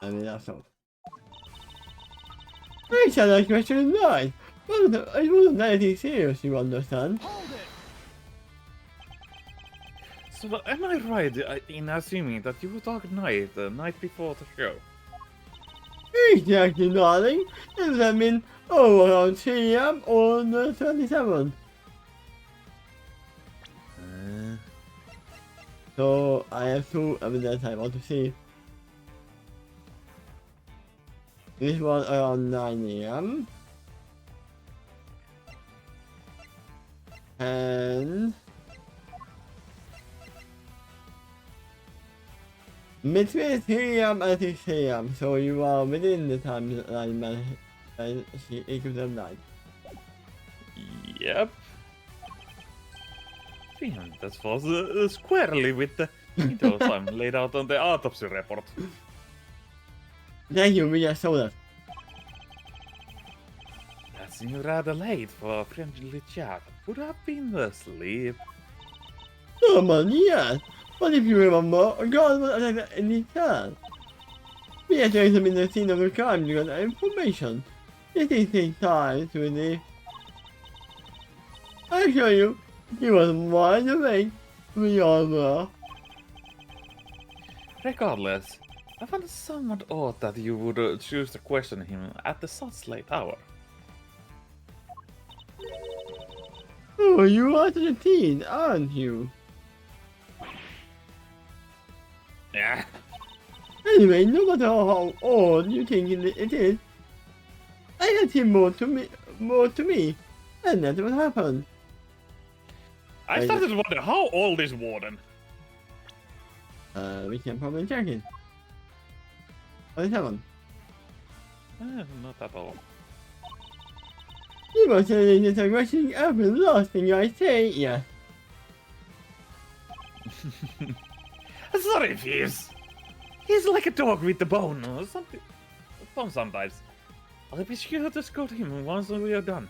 I mean, that's all. I said that question nice. It wasn't anything serious, you understand. So am I right in assuming that you talk night the night before the show? Exactly, darling. Does that mean around 3 a.m. on the 27th? So I have two evidence I want to see. This one around 9 a.m. And between 3 a.m. and 6 a.m. So you are within the timeline and she equals them 9. Yep. Damn, that falls squarely with the window time laid out on the autopsy report. Thank you, we just saw that. That seemed rather late for a friendly chat. Would have been asleep. Normally, yes. But if you remember, God was attacked at any time. We had to examine the scene of the crime to get information. This takes time to the... I assure you, he was wide awake. We all were. Regardless, I found it somewhat odd that you would choose to question him at the such late hour. Oh, you are the teen, aren't you? Yeah. Anyway, no matter how old you think it is, I can see more to me, and that's what happened. I started to wonder how old is Warden? We can probably check it. 27. Not at all. You must have this aggression every last thing I say, yes. Sorry, Fierce. He's like a dog with the bone or something. Bone sometimes. I'll be sure to scold him once we are done.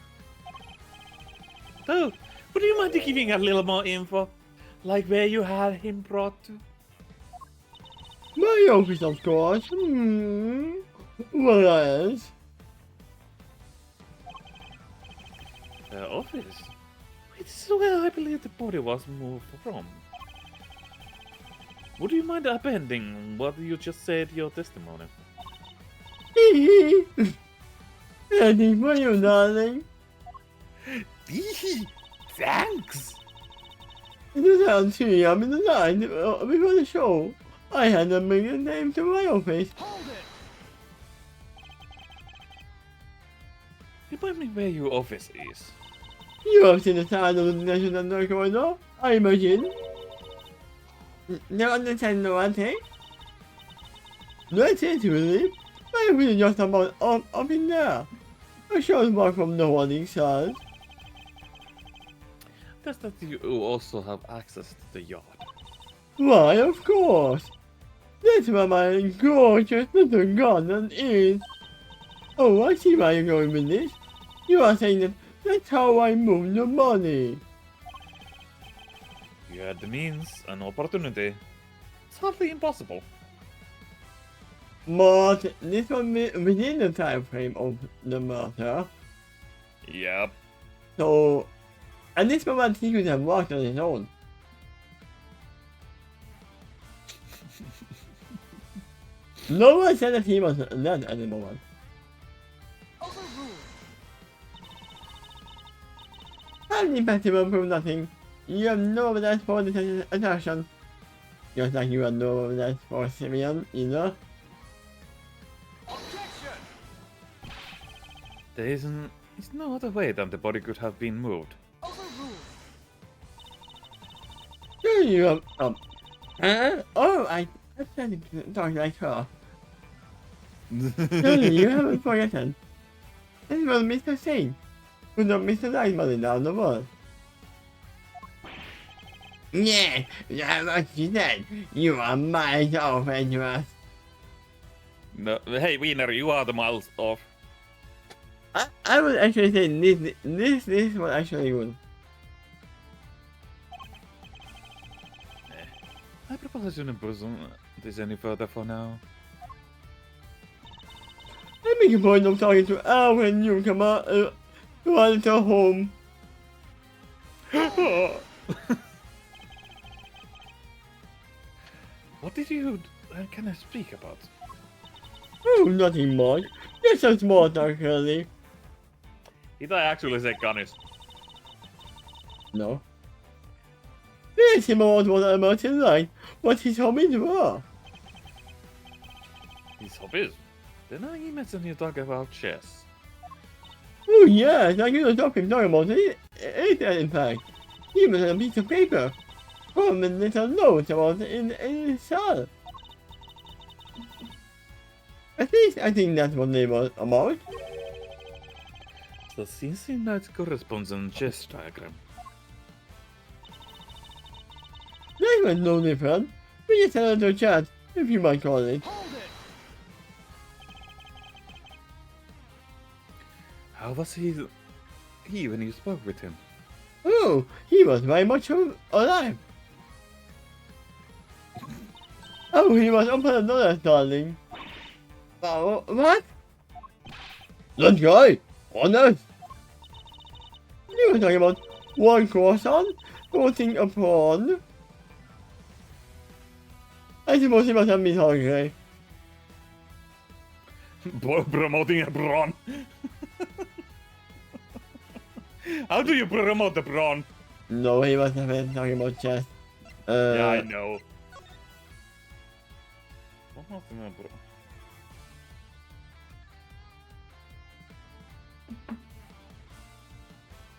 So, would you mind giving a little more info? Like where you had him brought to? My office, of course. What else? The office? Wait, this is where I believe the body was moved from. Would you mind appending what you just said your testimony? Anything for you, darling. Thanks! It was around 3 a.m. in the night before the show. I had to bring the name to my office. Remind me where your office is. You have seen the side of the National Recorder, I imagine. No understand one thing? That's it, really. I really just about up in there. A short walk from the Warning Stars. Does that you also have access to the yard? Why, of course. That's where my gorgeous little garden is. Oh, I see where you're going with this. You are saying that that's how I move the body. You had the means and opportunity. It's hardly impossible. But this was within the time frame of the murder. Yep. So, at this moment he could have walked on his own. No one said that he was dead at the moment. And the festival proved nothing. You have no evidence for this assertion. Just like you have no evidence for Simeon either. There is no other way that the body could have been moved. Do you have oh, I started to talk like her. Surely you haven't forgotten. This was Mr. Singh, who not Mr. Nightmare down the world. Yeah, that's what she said. You are miles off, Andreas. No, hey, Wiener, you are the miles off. I would actually say this was actually good. I propose you shouldn't pursue this any further for now. I make a point of talking to Al when you come out to our little home. What did you can I speak about? Oh, nothing much. Just a small talk, Curly. Did I actually say Canis? No. Ask him about what I'm about in life, what his hobbies were. His hobbies? Then I imagine you talk about chess. Oh yes, I can talk him talk about it, in fact. Even a piece of paper. From a little note about it in his cell. At least I think that's what they were about. The CNC Knight corresponds on chess diagram. That was no different. We just had a little chat, if you might call it. How was he when you spoke with him? Oh, he was very much alive. Oh, he was open another, darling. What? That guy? Honest? You were talking about one croissant floating upon. I suppose he must have been hungry. Promoting a brawn. How do you promote a brawn? No, he must have been talking about chess. Yeah, I know. Promoting a brawn.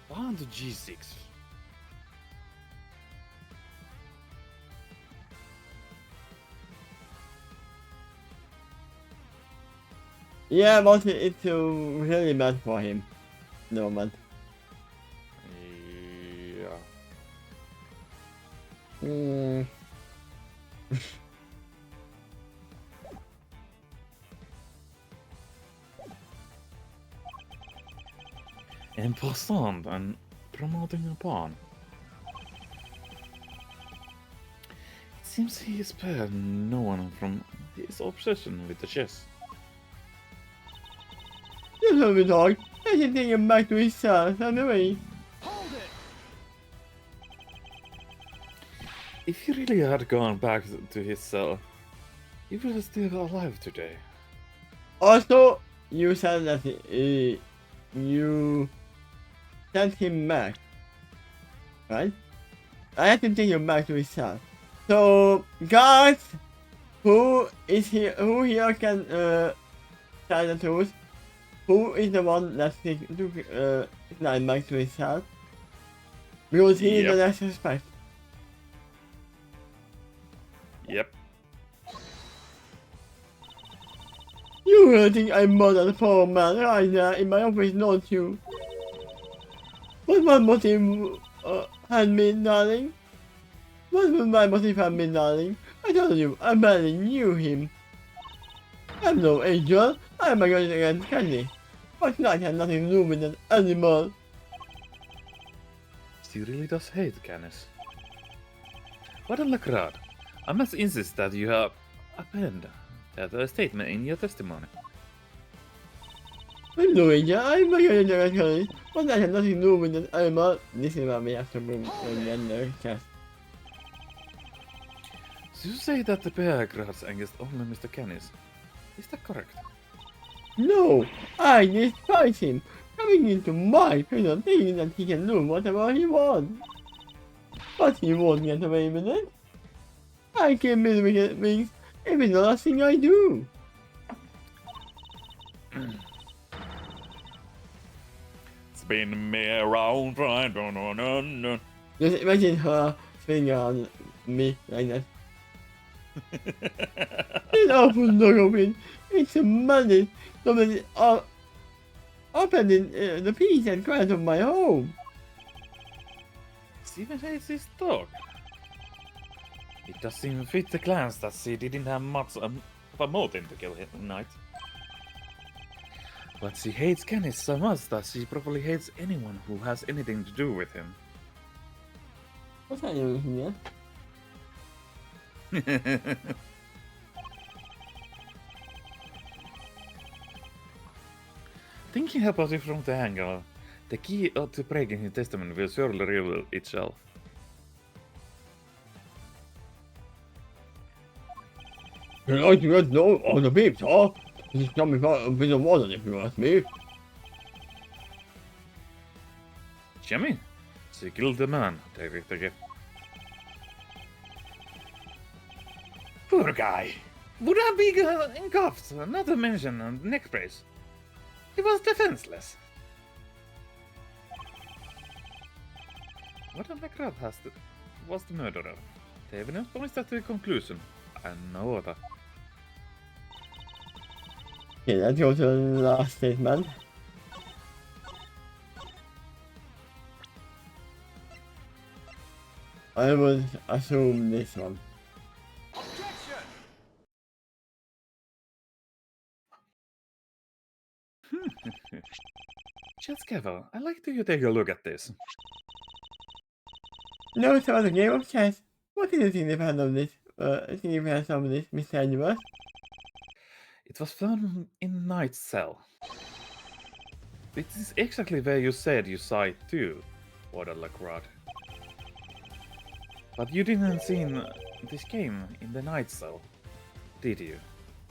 Pawn to G6. Yeah, but it's really bad for him. No, man. Yeah. Hmm. En passant and promoting a pawn. It seems he spared no one from his obsession with the chess. Just let me talk. I should take him back to his cell anyway. If he really had gone back to his cell, he was still alive today. Also, you said that you sent him back, right? I have to take him back to his cell. So, guys, who here can tell the truth? Who is the one that took Klein back to his cell? Because he is the Yep. last suspect. Yep. You really think I murdered the poor man right there in my office, don't you? What my motive had been, darling? What would my motive have been, darling? I told you, I barely knew him. I'm no angel. I'm against against Candy. But that had nothing to do with an animal. She really does hate Canis. What a lacrade. I must insist that you have append that statement in your testimony. I'm no angel. I'm against against Candy. But that had nothing to do with an animal. This is what we have to bring in the chest. So you say that the bear grabs against only Mr. Canis. Is that correct? No, I despise him. Coming into my prison thinking that he can do whatever he wants. But he won't get away with it. I can be wicked things if it's the last thing I do. Spin me around, right? No. Just imagine her finger on me like that. It's awful look of it. It's a madness. Somebody opening the peace and quiet of my home. Steven hates his dog. It does seem fit the glance that she didn't have much of a motive to kill him tonight. But she hates Canis so much that she probably hates anyone who has anything to do with him. What's that doing here? Thinking about it from the angle, the key to breaking his testament will surely reveal itself. You like to get know all the peeps, huh? This is coming out a bit of water if you ask me. Jimmy, she killed the man, David. Poor guy. Would have been in cuffs, not to mention a neck brace. He was defenseless. What a McGrath was the murderer. The evidence points to the conclusion, and no other. Okay, let's go to the last statement. I would assume this one. Just Kevin, I'd like to take a look at this. No, it's about a game of chess. What is the significance of this? Mr. Universe? It was found in Knight's cell. It is exactly where you said you saw it too, ordered Lacroix. But you didn't see this game in the Knight's cell, did you?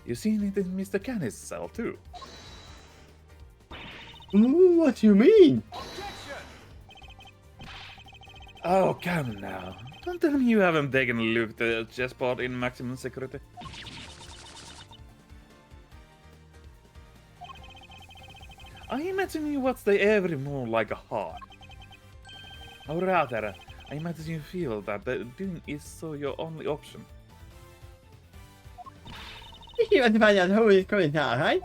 You seen it in Mr. Canis' cell too. What do you mean? Oh, come now. Don't tell me you haven't taken a look at the chessboard in maximum security. I imagine you watch the every move like a hawk. Or rather, I imagine you feel that the doing is so your only option. You want to find out who is coming down, right?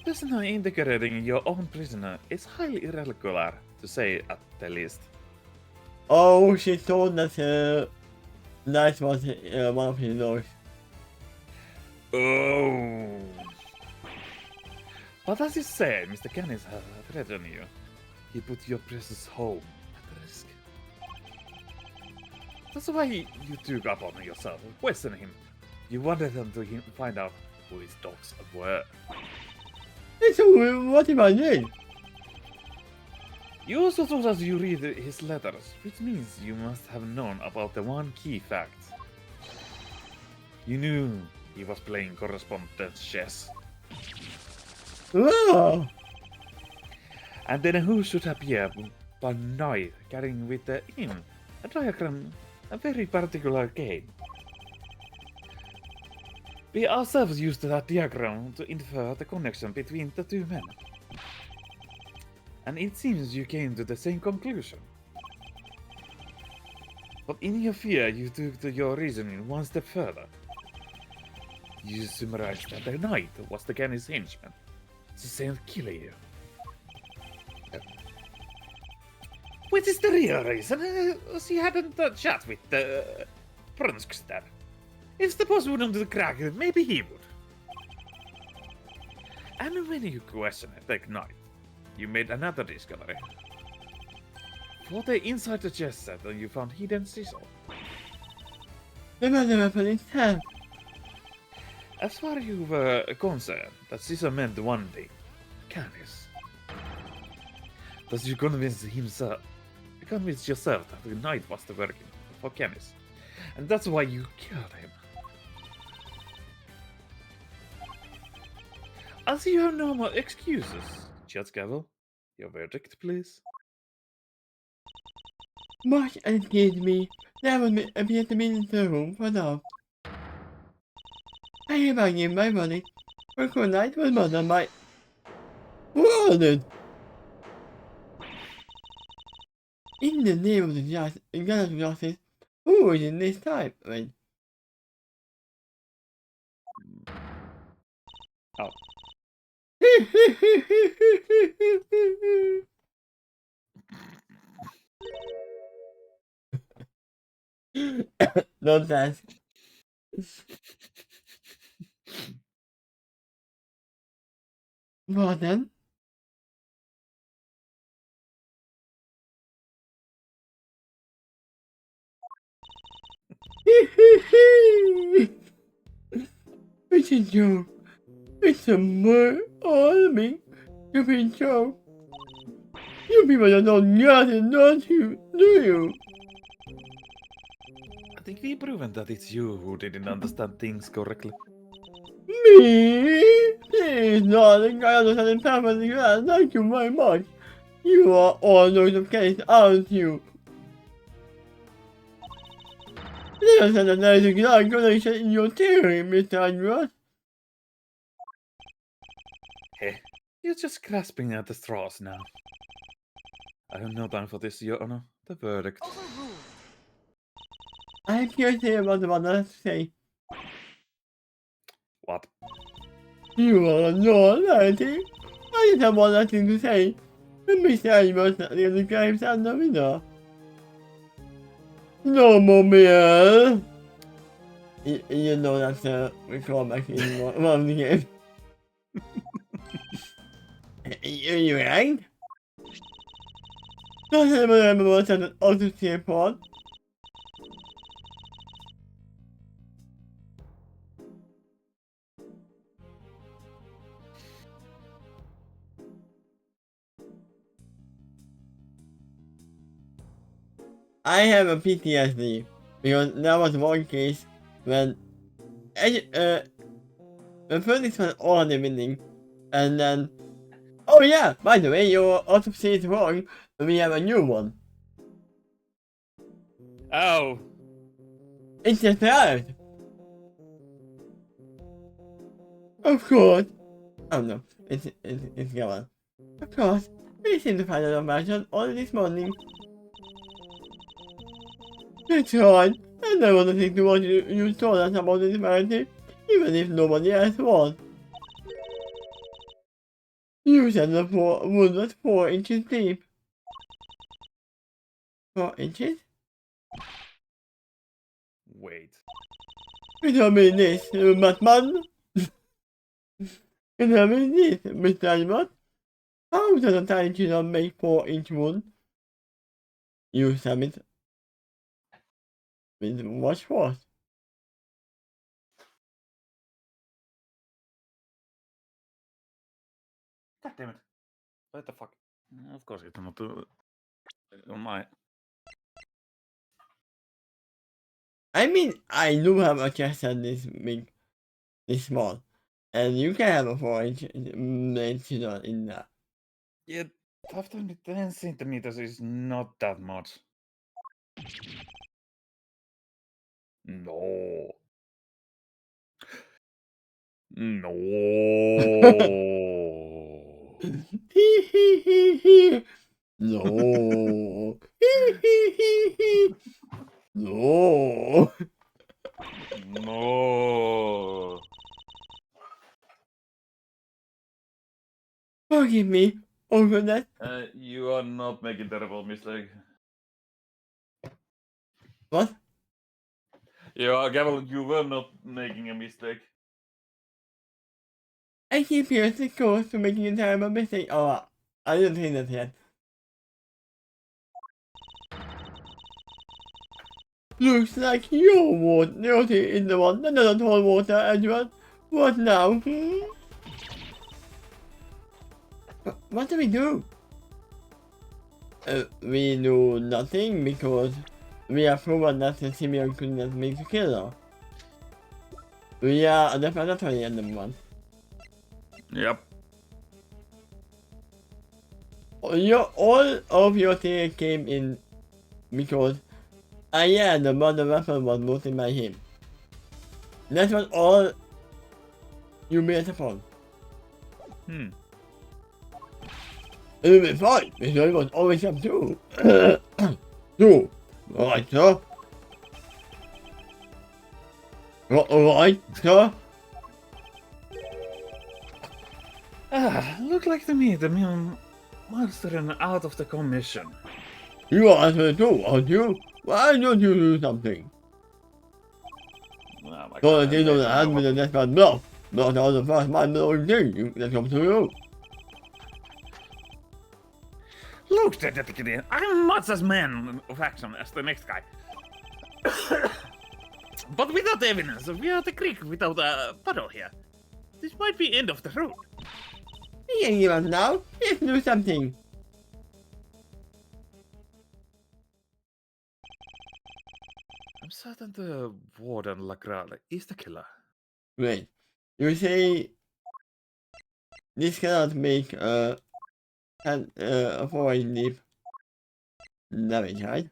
Personally integrating your own prisoner is highly irregular, to say at the least. Oh, she told that Knight was one of his dogs. Oh. But as you said, Mr. Canis has threatened you. He put your precious home at risk. That's why you took up on yourself and questioned him. You wanted him to find out who his dogs were. So, what if I did? You also told us you read his letters, which means you must have known about the one key fact. You knew he was playing correspondence chess. Oh! And then who should appear but Knight carrying with him a diagram, a very particular game. We ourselves used that diagram to infer the connection between the two men. And it seems you came to the same conclusion. But in your fear, you took your reasoning one step further. You summarized that the Knight was the Canis henchman, to send kill you. Which is the real reason she hadn't a chat with Brunskstad. If the boss wouldn't crack, maybe he would. And when you questioned the Knight, you made another discovery. For the inside the chest set, you found hidden sizzle. The weapon is hand. As far as you were concerned, that sizzle meant one thing: Canis. Thus you convinced yourself that the Knight was the working for Canis. And that's why you killed him. As you have no more excuses, Judge Gavel, your verdict, please. Much excuse me. That would appear to be in the room for now. I hereby give my verdict. For Knight was murdered by... Murdered! In the name of the justice, who is in this time? Wait. Oh. Don't ask. Well then. It's a joke. It's a all me. You've been so. You people don't know nothing, don't you? Do you? I think we've proven that it's you who didn't understand things correctly. Me? Please, darling, I understand it perfectly well. Thank you very much. You are all those of case, aren't you? There's an amazing calculation in your theory, Mr. Andrews. Hey, you're just grasping at the straws now. I have no time for this, Your Honor. The verdict. I'm curious to hear what the one has to say. What? You are not reality. I just have one last thing to say. Mr. Andrews, the other games are the winner. No more beer. You know that's a callback in one of the games. You right? Don't remember what's an auto pod. I have a PTSD because there was one case when the Phoenix was already winning, and then oh yeah, by the way, your autopsy is wrong. We have a new one. Oh! It's the third. Of course. Oh no, it's gone. Of course, we seem to find another version only this morning. That's right. I never want to think to what you told us about this variety, even if nobody else was. You said the wound was 4 inches deep. 4 inches? Wait. You tell me this, Batman? You tell me this, Mr. Animal? How does a tiny chisel make 4-inch wound? You said it. With much force. God damn it. What the fuck? Of course it's not on my... I mean, I do have a chest that this big, this small. And you can have a 4-inch chisel in that. Yeah, 510 centimeters is not that much. No. No. Hee hee hee hee. No. Hee hee hee hee. No. No. Forgive me over that. You are not making terrible mistake. What? Yeah, Gavel, you were not making a mistake. I keep hearing the course to making a terrible mistake. Oh, I didn't say that yet. Looks like your water is the one that doesn't hold water as well. What now? What do we do? We do nothing because we have proven that the Simeon could not make the killer. We are the predatory at the moment. Yep. All of your theory came in because the murder weapon was boosted by him. That was all you based upon. It will be fine because it was always up to two. Right, sir. Right, sir. Look like to me the monster and out of the commission. You are answering too, aren't you? Why don't you do something? Oh my So God, that you know the hand with the next man bluff. Not all the first man blowing thing that comes to you. Look, Detective, I'm not as man of action as the next guy. But without evidence, we are the creek without a puddle here. This might be end of the road. We can't give up now. Let's do something. I'm certain the Warden Lagrange is the killer. Wait. You say this cannot make a foreign leap damage, right?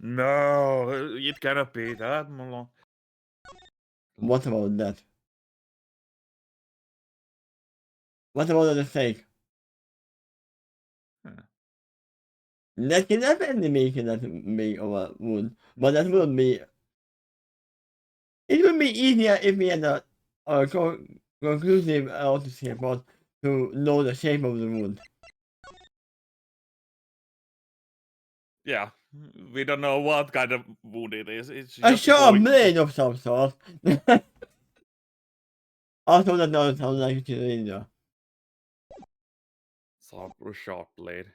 No, it cannot be that, Mulon. What about that? What about the stake? Huh. That can definitely make that make of a wound, but that would be. It would be easier if we had a conclusive autopsy report to know the shape of the wound. Yeah, we don't know what kind of wound it is. It's A just sharp going. blade of some sort. Also, that doesn't sound like it's in India. Sharp blade.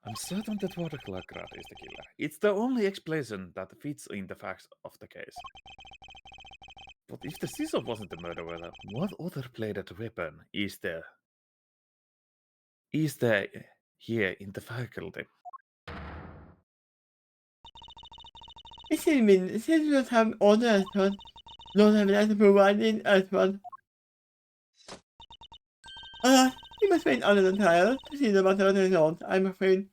I'm certain that Warden Lagrange is the killer. It's the only explanation that fits in the facts of the case. But if the scissor wasn't the murderer, what other bladed weapon is there? Is there here in the faculty? It seems to have other experts don't have that providing expert. You must wait another trial to see the matter results, I'm afraid.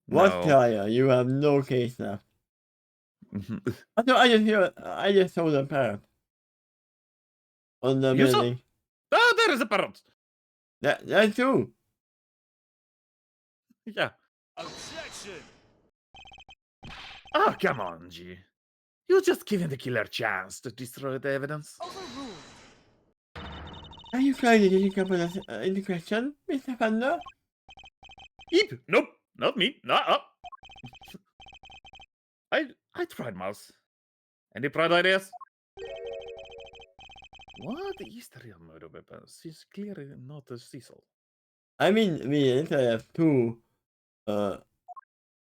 What No. trial? You have no case left. I just saw the parrot on the You saw- building. Oh, there is a parrot! That too. Yeah. Objection! Oh, come on, G. You're just giving the killer a chance to destroy the evidence. Overruled. Are you trying to take up into question, Mr. Thunder? Eep! Nope, not me. No. I tried, Mouse. Any bright ideas? What is the real murder weapon? She's clearly not a Cecil. I mean, we literally have two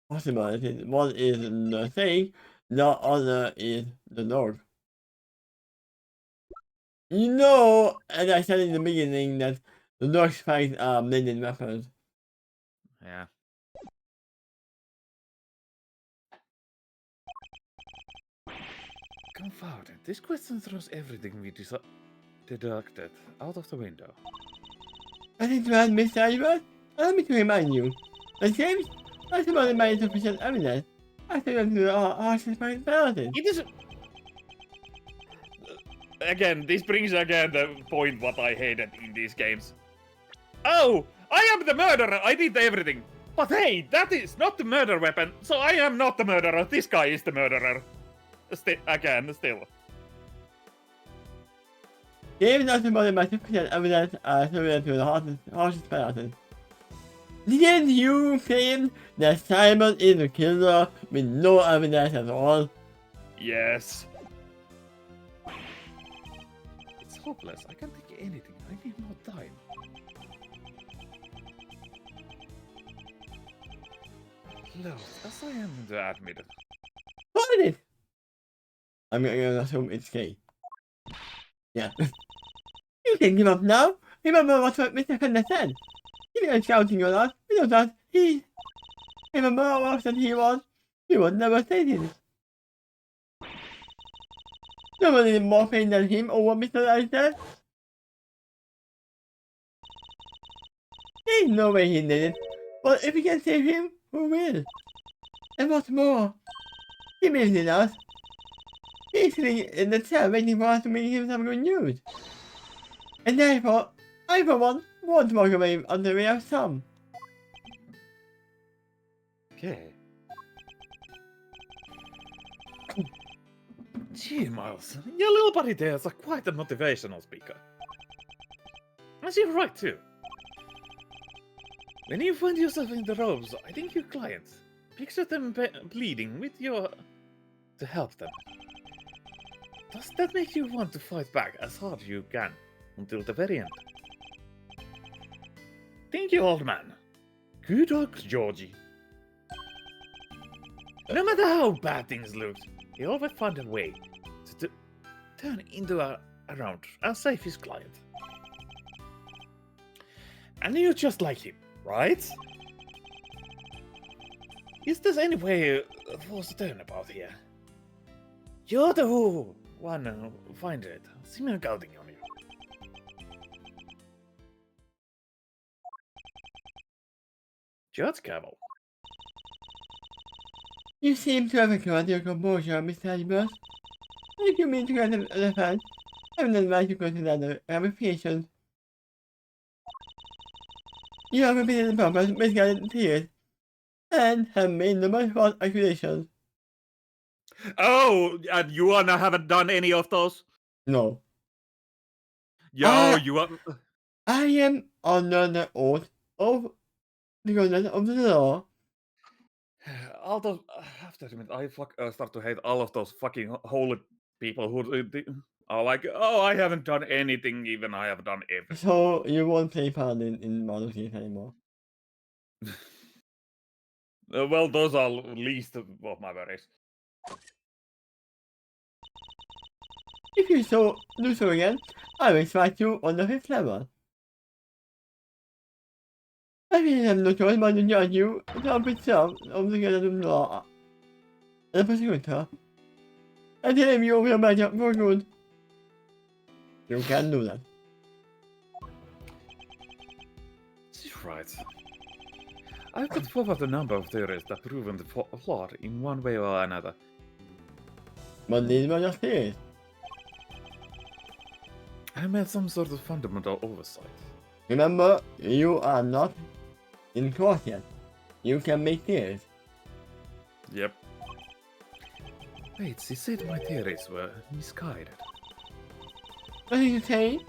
possibilities. One is the thing, the other is the dog. You know, as I said in the beginning, that the dog's fights are blended weapons. Yeah. Confounded. This question throws everything we deducted out of the window. I think to add Mr. Edward, allow me to remind you, that James has about my insufficient evidence. I think I'm to the harshest penalty. It is. Again, this brings again the point what I hated in these games. Oh, I am the murderer. I did everything. But hey, that is not the murder weapon. So I am not the murderer. This guy is the murderer. Still. James has about my insufficient evidence similar to the harshest penalty. Didn't you claim that Simon is the killer with no evidence at all? Yes. It's hopeless. I can't take anything. I need more time. Look, as I am to admit it. Hold it! I'm gonna assume it's K. Yeah. You can give up now. Remember what Mr. Fender said. He began shouting a lot. We know that he... Remember how often he was never stated. Nobody is more pain than him or what Mr. Light said. There ain't no way he did it. But if we can save him, who will? And what's more, he believes in us. He's sitting in the chair waiting for us to bring him some good news. And therefore, I for one won't walk away until we have some. Okay. Gee, Miles, your little buddy there is quite a motivational speaker. And you're right too. When you find yourself in the ropes, I think your client picture them bleeding with your to help them. Does that make you want to fight back as hard as you can until the very end? Thank you, old man. Good luck, Georgie. No matter how bad things look, you always find a way to turn into a around and save his client. And you just like him, right? Is there any way for us to turn about here? You're the one who find it. See me counting on you. Judge Cavill. You seem to have recovered your composure, Mr. Edwards. If you mean to get an elephant, I would advise you consider the ramifications. You have repeated the purpose, misguided theories, and have made numerous false accusations. Oh, and you haven't done any of those? No. Yo, you are. I am under the oath of the goodness of the law. Although, I have to admit, I start to hate all of those fucking holy people who are like, oh, I haven't done anything, even I have done everything. So you won't play Paladin in Baldur's Gate anymore. Well, those are least of my worries. If you do so again, I will strike you on the 5th level. I really have no choice but to judge you top itself of the goodness of the law and the prosecutor. I tell him you will match up for good. You can do that. She's right. I've put forward a number of theories that prove them flawed in one way or another. But these were just theories. I made some sort of fundamental oversight. Remember, you are not in court yet. You can make theories. Yep. Wait, she said my theories were misguided. What did you say?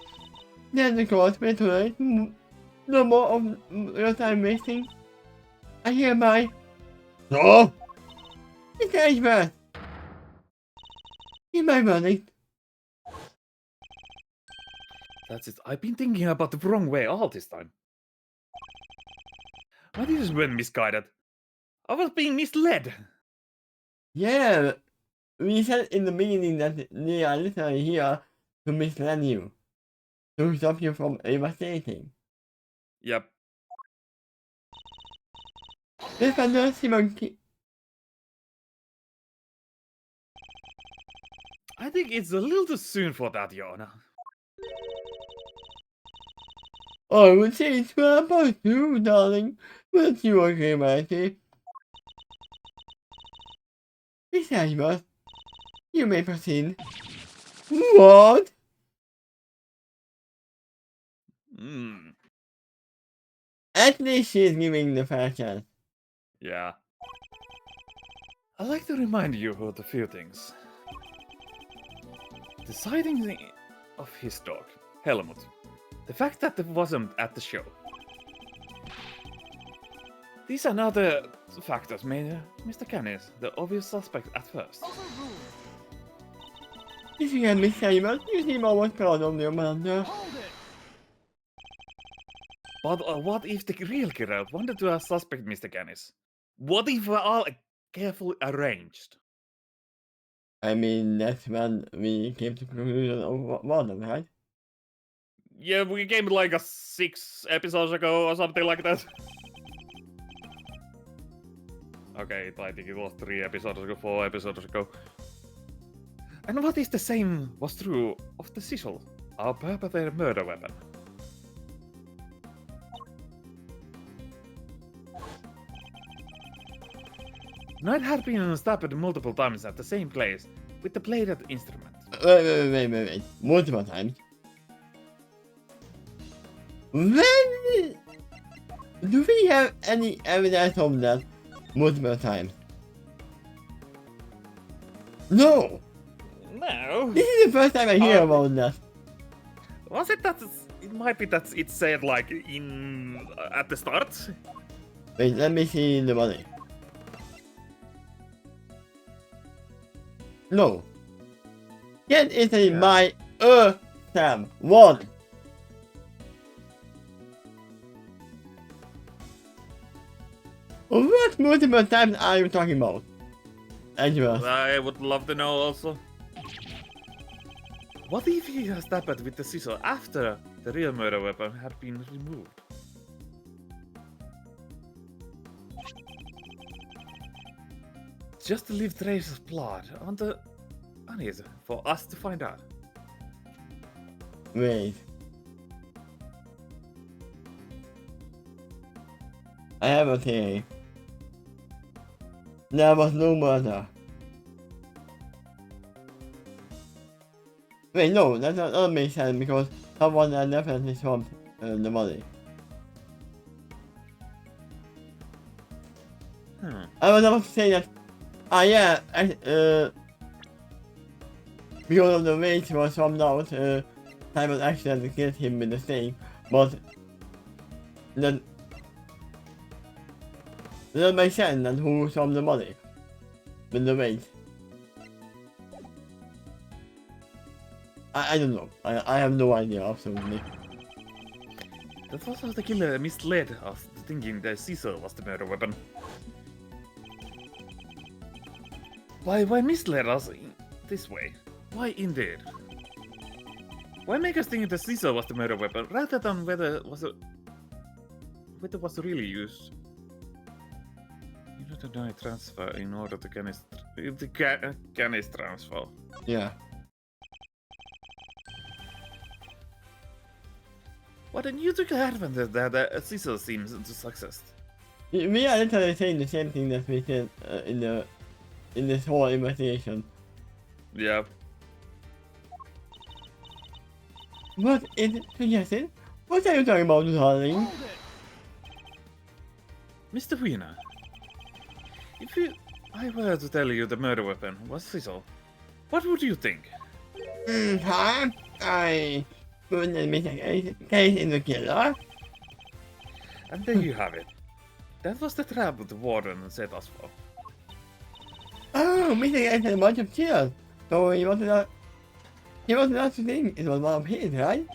Then the court may tolerate no more of your time wasting. I hereby. No! Mr. Edgeworth! In my verdict. That's it. I've been thinking about the wrong way all this time. What is when misguided? I was being misled. Yeah, we said in the beginning that they are literally here to mislead you. To stop you from devastating. Yep. Defender Simonki. I think it's a little too soon for that, Yona. I would say it's what I'm supposed to, darling. But you agree, Matty. Miss Edgeworth, you may proceed. What? Hmm. At least she's giving the fair chance. Yeah. I'd like to remind you of a few things. The sighting of his dog, Helmut. The fact that it wasn't at the show. These are not the factors made Mr. Canis the obvious suspect at first. If you can Miss Edgeworth, you seem almost proud of your mother. But what if the real killer wanted to suspect Mr. Canis? What if we're all carefully arranged? I mean, that's when we came to conclusion of one, right? Yeah, we came like 6 episodes ago or something like that. Okay, I think it was 3 episodes ago, 4 episodes ago. And what if the same was true of the sizzle, our perpetrated murder weapon? Knight had been stabbed multiple times at the same place with the bladed instrument. Wait. Multiple times. When do we have any evidence of that multiple times? No! No. This is the first time I hear about that. Was it that? It might be that it said like in at the start. Wait, let me see the money. No. Get it in my Sam 1. What multiple times are you talking about? Edgeworth. I would love to know also. What if he has tapped with the scissor after the real murder weapon had been removed? Just to leave traces of blood on it for us to find out. Wait. I have a theory. There was no murder. Wait, no, that doesn't make sense because someone had definitely swapped the body. I was about to say that, yeah, because of the way he was swapped out, Simon accidentally killed him with the stake, but then it doesn't make sense that who swapped the body with the weight. I don't know. I have no idea, absolutely. That was how the killer misled us thinking the scissor was the murder weapon. Why misled us in this way? Why indeed? Why make us think the scissor was the murder weapon rather than whether it was really used? You need to deny transfer in order to Canis transfer. Yeah. What a new took advantage that the scissor seems to success. We are literally saying the same thing that we said in this whole investigation. Yeah. What is it suggested? What are you talking about, darling? Mr. Wiener, if I were to tell you the murder weapon was scissor, what would you think? Huh? I wouldn't admit a case in the killer. And there you have it. That was the trap the warden set us for. Oh, Mr. Case had a bunch of cheers. So he wasn't us to think it was one of his, right?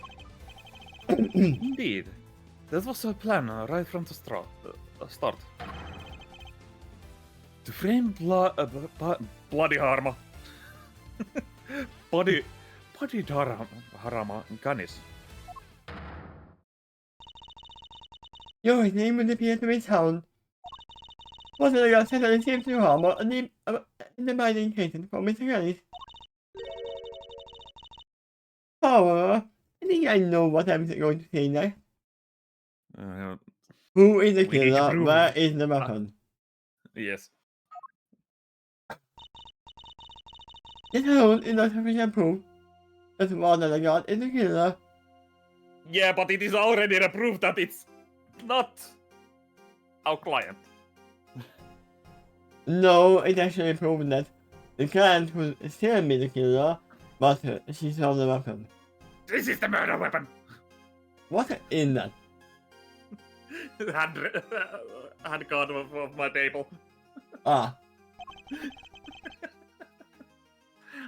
Indeed. That was our plan right from the start. To frame Bloody Harma. Bloody Harama Canis. Your name would appear to be town. What did I got set on the same to Harmer and the binding cases for Mr. Ellis? However, I think I know what I'm going to say now. Who is the We need to killer? prove Where it. is the weapon? Yes. This alone is not sufficient proof that one that I got is the killer. Yeah, but it is already a proof that it's not our client. No, it's actually proven that the client could still be the killer, but she saw the weapon. This is the murder weapon. What is that? Hand card of my table. Ah,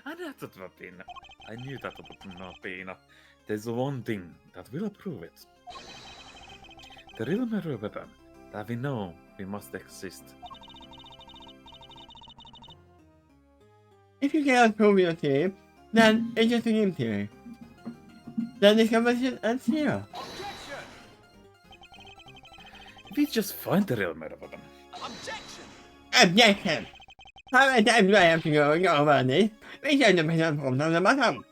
And that would have been. I knew that would not be enough. There's one thing that will prove it. The real murder weapon that we know we must exist. if you cannot prove your theory, then it's just a game theory. Then this conversation ends here. We just find the real murder weapon. Objection! How many times do I have to go over this? We should have been from the bottom.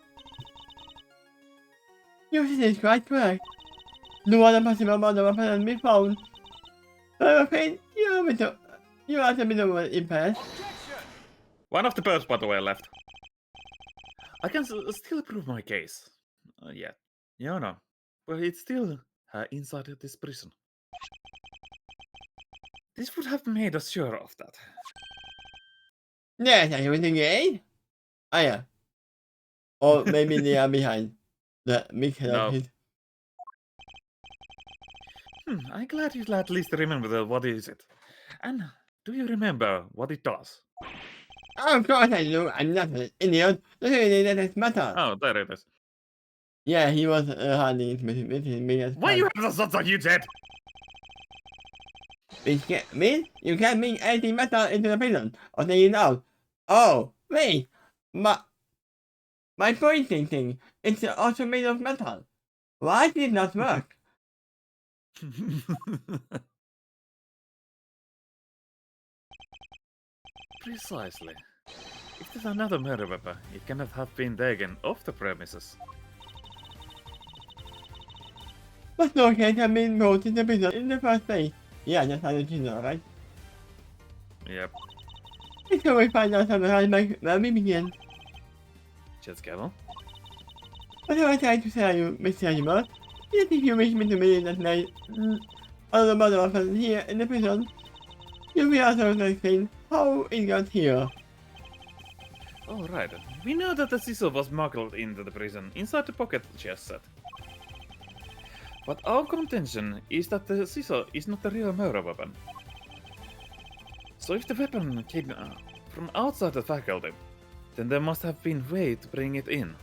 Your sister is quite correct. No other possible murder weapon has been found. I'm afraid you are a bit of an impasse. One of the birds, by the way, left. I can still prove my case. Yeah. Yeah, no. But it's still inside this prison. This would have made us sure of that. Yes, I was thinking. Ah, yeah. Or maybe they are behind. The big head No. of his. I'm glad you at least remember what is it. And do you remember what it does? Of course I do. I'm not an idiot. Look at it, that doesn't matter. Oh, there it is. Yeah, he was hiding it with his biggest Why you have the such a huge head? Me? You can't bring anything metal into the prison or take it out. Oh, wait. But My pointing thing, it's also made of metal. Why did it not work? Precisely. If there's another murder weapon, it cannot have been taken off the premises. But no case have been brought into prison in the first place. Yeah, that's how you know, right? Yep. So we find out something where we begin. Just Gavel. What am I trying to tell you, Mr. Animal? Yes, if you wish me to believe that my other mother was here in the prison, you will also explain how it got here. Alright, we know that the scissor was smuggled into the prison inside the pocket chest set. But our contention is that the scissor is not the real murder weapon. So if the weapon came from outside the faculty, then there must have been a way to bring it in.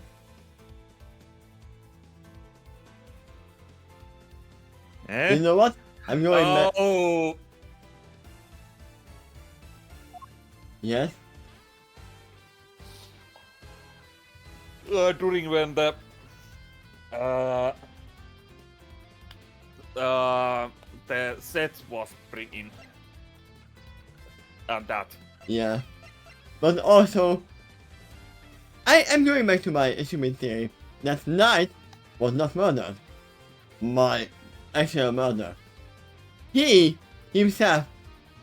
You know what? I'm going back. Oh! Yes? During when the set was bringing and that. Yeah. But also, I am going back to my assuming theory that Knight was not murdered. My actual murder. He himself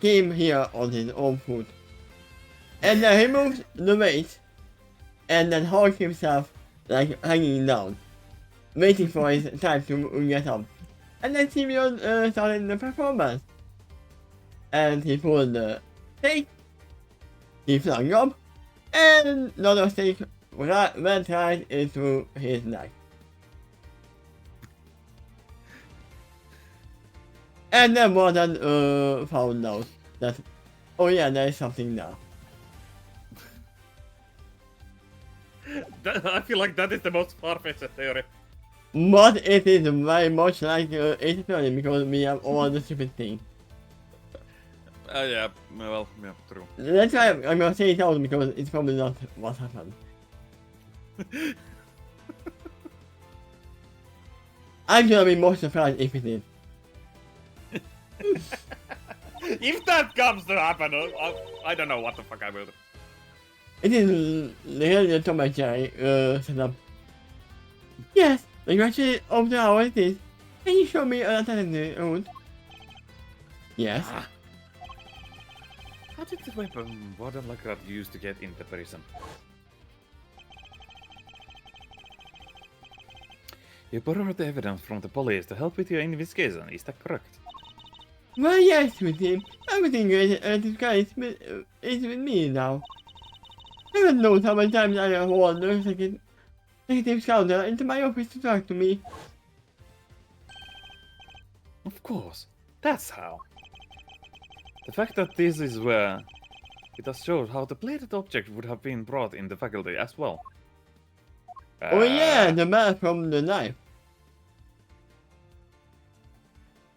came here on his own foot. And then he moved the weight and then hung himself like hanging down, waiting for his time to get up. And then Simeon started the performance. And he pulled the stake, he flung up, and another stake went right into his neck. And then Warden found out that, oh yeah, there is something now. I feel like that is the most far-fetched theory. But it is very much like it's funny because we have all the stupid things. Yeah, well, yeah, true. That's why I'm gonna say it out because it's probably not what happened. I'm gonna be more surprised if it is. If that comes to happen, I don't know what the fuck I will do. It is really a Tom and Jerry setup. Yes, the question of the hour it is. Can you show me a route? Yes. Ah. How did the weapon Warden Lacrat use to get into prison? You borrowed the evidence from the police to help with your investigation, is that correct? Well, yes, with him. Everything this guy is with me now. Heaven knows how many times I have warned the second scouter into my office to talk to me. Of course, that's how. The fact that this is where it has showed how the bladed object would have been brought in the faculty as well. Oh yeah, the man from the knife.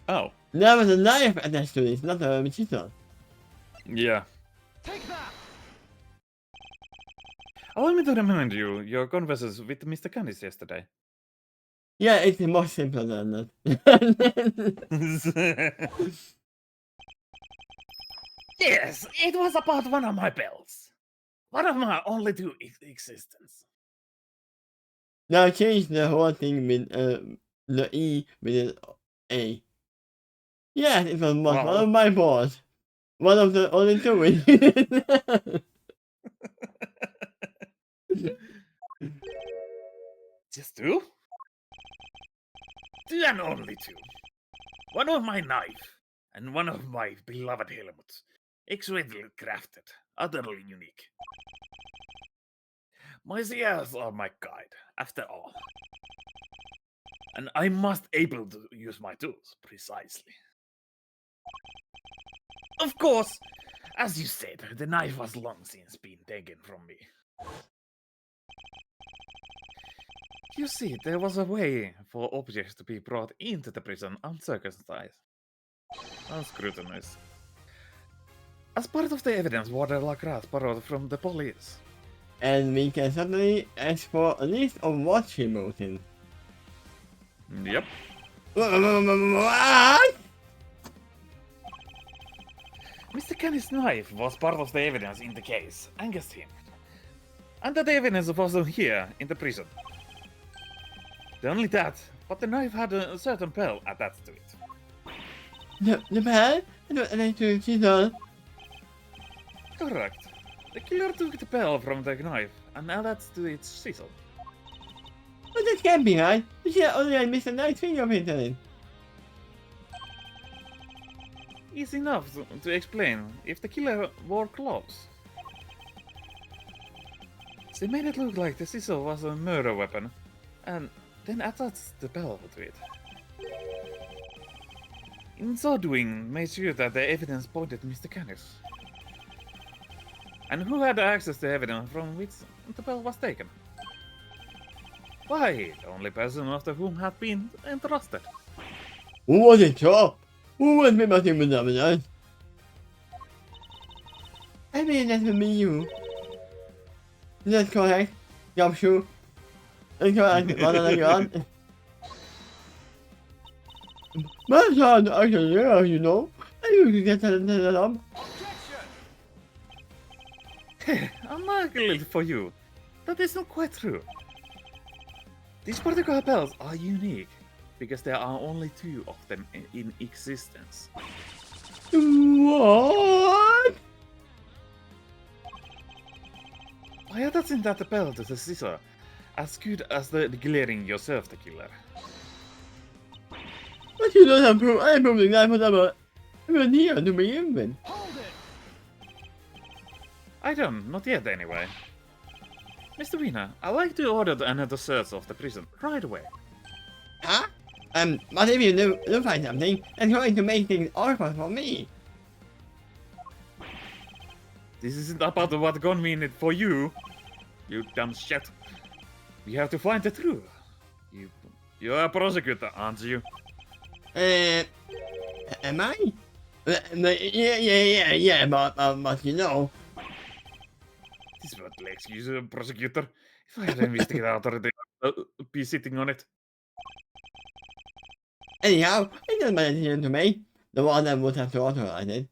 Oh, There was a knife attached to this, not a chisel. yeah. Allow me to remind you your conversations with Mr. Candice yesterday. Yeah, it's more simple than that. Yes, it was about one of my bells. One of my only two existence. Now change the whole thing with the E with an A. Yes, it was one of my balls. One of the only two. Just two? Two and only two. One of my knife, and one of my beloved helmets. Exquisitely crafted, utterly unique. My ears are my guide, after all. And I must able to use my tools, precisely. Of course, as you said, the knife was long since been taken from me. You see, there was a way for objects to be brought into the prison uncircumcised, unscrutinized. As part of the evidence Warden Lacrat borrowed from the police, And we can suddenly ask for a list of watch emotions. Yep. What? Mr. Kenny's knife was part of the evidence in the case against him. And that evidence was here in the prison. The only that, but the knife had a certain bell attached to it. The bell? I don't like to see that. Correct. The killer took the bell from the knife and attached to its chisel. But that can't be right. You should only miss a nice fingerprint on it. Easy enough to explain if the killer wore gloves. They made it look like the chisel was a murder weapon, and then attached the bell to it. In so doing, made sure that the evidence pointed to Mr. Canis. And who had access to evidence from which the bell was taken? Why, the only person after whom had been entrusted. Who was it, Chop? Who was me messing with them, man? I mean, that would be you. That's correct. Gumshoe. That's correct. Banana gun. My son, actually, yeah, you know. I used to get that up. Unluckily for you, that is not quite true. These particular bells are unique, because there are only 2 of them in existence. What? By attaching that bell to the scissor, as good as the glaring yourself the killer. But you don't have proof. I proved the guy was ever near to begin with. I don't, not yet anyway. Mr. Wiener, I'd like to order another search of the prison right away. Huh? But if you do find something, it's going to make things awkward for me. This isn't about what convenient for you, you dumb shit. We have to find the truth. You're a prosecutor, aren't you? Am I? Yeah, but you know. This would excuse a prosecutor. If I had an investigator, they'd be sitting on it. Anyhow, it doesn't matter to me. The one that would have to authorize it.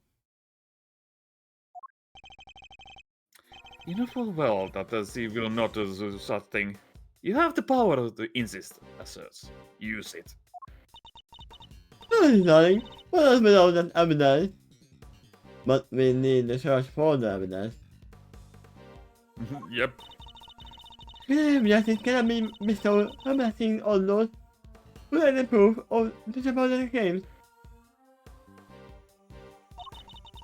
You know full well that she will not do such thing. You have the power to insist a search. Use it. Oh, darling. What else without that evidence? But we need the search for the evidence. Yep. Yes, it cannot be bestowed amassing all those who had the proof of the supposed claims.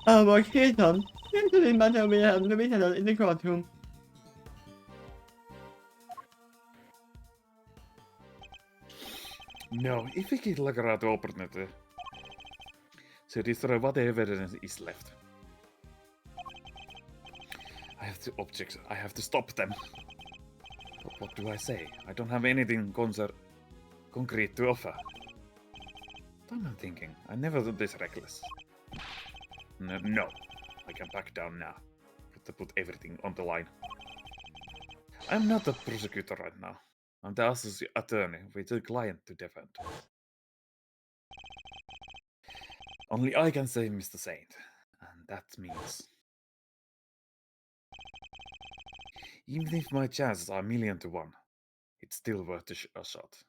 Our case on, the matter will have to be settled in the courtroom. No, if we could look at the opportunity to destroy whatever evidence is left. I have to object. I have to stop them. But what do I say? I don't have anything concrete to offer. What am I thinking? I never did this reckless. No, I can back down now. To put everything on the line. I'm not a prosecutor right now. I'm the associate attorney with a client to defend. Only I can save Mr. Saint, and that means... Even if my chances are 1,000,000 to 1, it's still worth a shot.